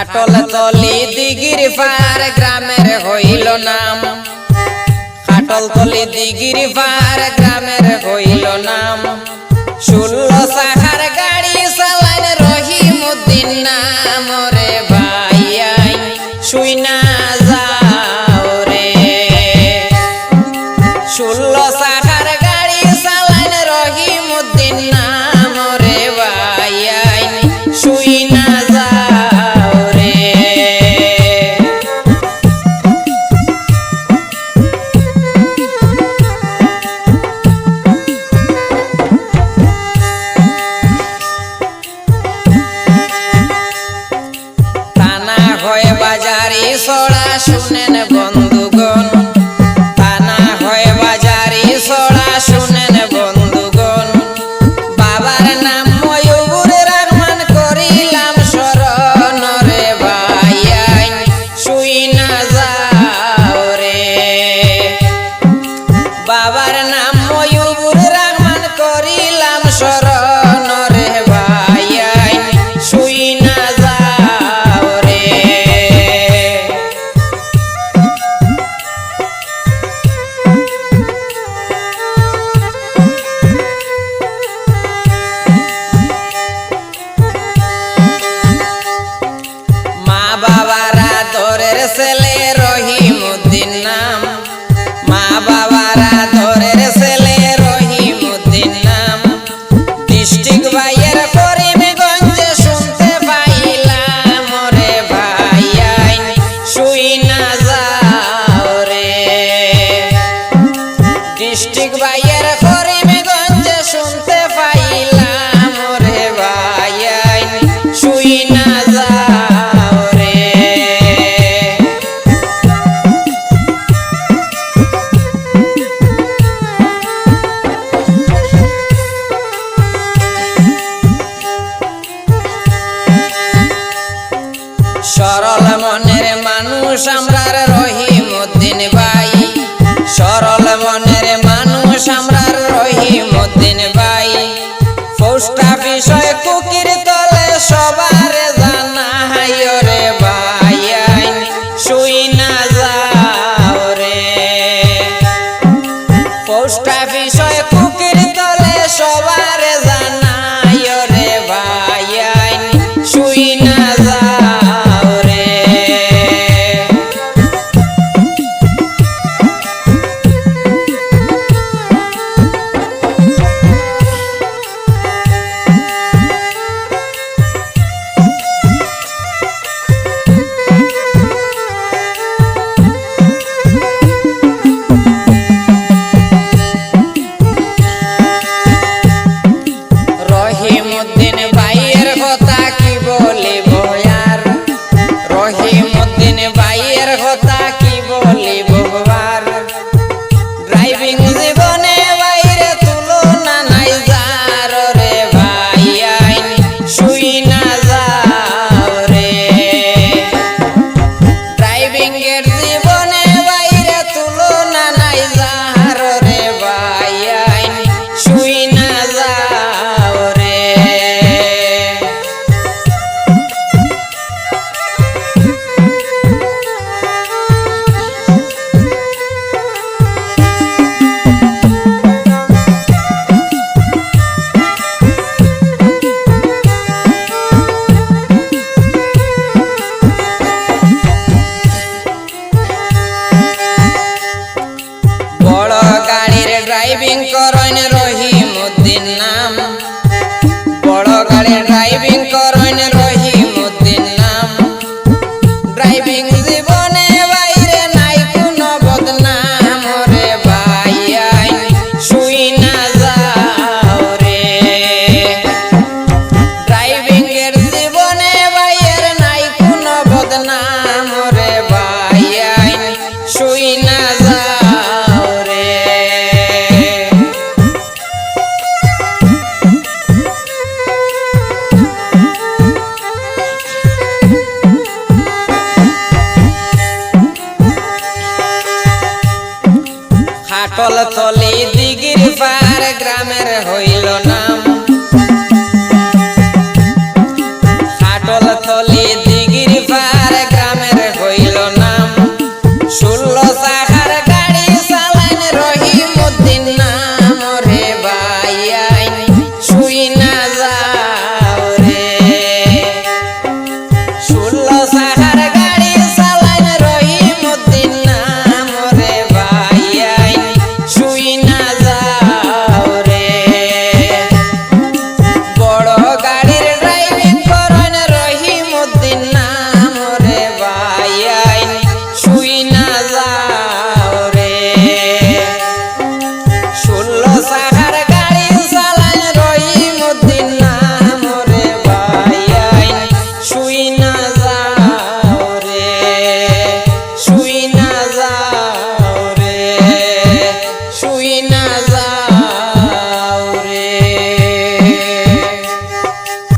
খাটল তলি দিগির পার গ্রামের হইল নাম। খাটল তলি দিগির পার গ্রামের হইল নাম। 16 চাকার গাড়ি চালান রহিমউদ্দিন নাম রে ভাইয়াই শুই না যাও রে। 16 চাকার গাড়ি চালান রহিমউদ্দিন নাম রে ভাইয়াই শুই না যাও রে। থানা হয় বাজারি ছড়া শুনেন বন্ধুগণ, থানা হয় বাজারি ছড়া শুনেন বন্ধুগণ। বাবার নাম ময়ূর রহমান করিলাম শরণ রে ভাইয়াই শুই না যাও রে। বাবার নাম ময়ূর রহমান করিলাম শরণ রে ভাইয়াই শুই না যাও রে। মা বাবার আদরের ছেলে রহিমউদ্দিন নাম। মা বাবার আদরের ছেলে রহিমউদ্দিন নাম। ডিস্ট্রিক্ট বাইয়ের করিমগঞ্জে শুনতে পাইলাম রে ভাইয়াই শুই না যাও রে। ডিস্ট্রিক্ট বাইয়ের করিমগঞ্জে শুনতে পাইলাম রে ভাইয়াই শুই না যাও রে। সরল মনের মানুষ আমরার রহিমউদ্দিন ভাই। সরল মনের মানুষ আমরার রহিমউদ্দিন ভাই। পোস্ট অফিসে কুকির তলে সবার জানাই রে ভাইয়াই শুই না যাও রে। পোস্ট অফিসে কুকির তলে সবার জানাই রে ভাইয়াই শুই না যাও রে। রহিমউদ্দিন ভাইয়ের কথা কি বলিব আর। রহিমউদ্দিন ভাইয়ের কথা কি বলিব আর। ড্রাইভিং জীবনে বাইরে তুলনা নাই যার রে ভাইয়াই শুই না যাও রে। ড্রাইভিং এর জীবনে বাইরে তুলনা নাই যার রে ভাইয়াই শুই না যাও রে। বড় গাড়ির ড্রাইভিং করেন রহিমউদ্দিন নাম। বড় গাড়ির ড্রাইভিং করেন রহিমউদ্দিন নাম। ড্রাইভিং জীবনে বাইরে নাই কোনো বদনাম রে ভাইয়াই শুই না যাও রে। ড্রাইভিং এর জীবনে বাইরের নাই কোনো বদনাম রে ভাইয়াই শুই না যাও রে। খাটল তলি দিগির পার গ্রামের হই